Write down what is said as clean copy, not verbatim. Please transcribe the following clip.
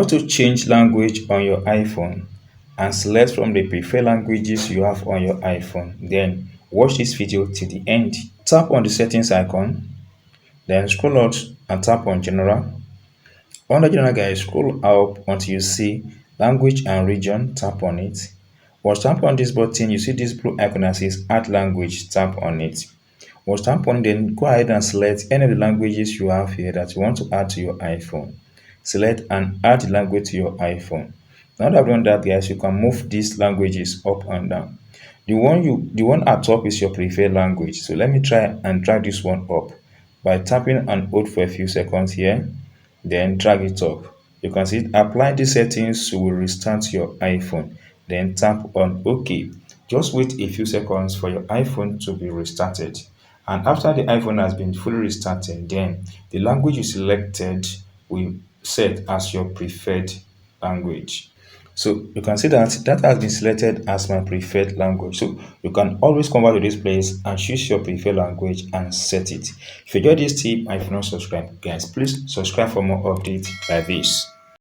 to change language on your iPhone and select from the preferred languages you have on your iPhone. Then watch this video till the end. Tap on the settings icon, then scroll out and tap on general. Under general guys, scroll up until you see language and region, tap on it. Once tap on this button, you see this blue icon that says add language, tap on it. Once tap on it, then go ahead and select any of the languages you have here that you want to add to your iPhone. Select and add the language to your iPhone. Now that I've done that, guys, you can move these languages up and down. The one at top is your preferred language. So let me try and drag this one up by tapping and hold for a few seconds here, then drag it up. You can see apply the settings to restart your iPhone. Then tap on OK. Just wait a few seconds for your iPhone to be restarted. And after the iPhone has been fully restarted, then the language you selected will set as your preferred language. So you can see that that has been selected as my preferred language. So you can always come back to this place and choose your preferred language and set it. If you enjoyed this tip and if you're not subscribed, guys, please subscribe for more updates like this.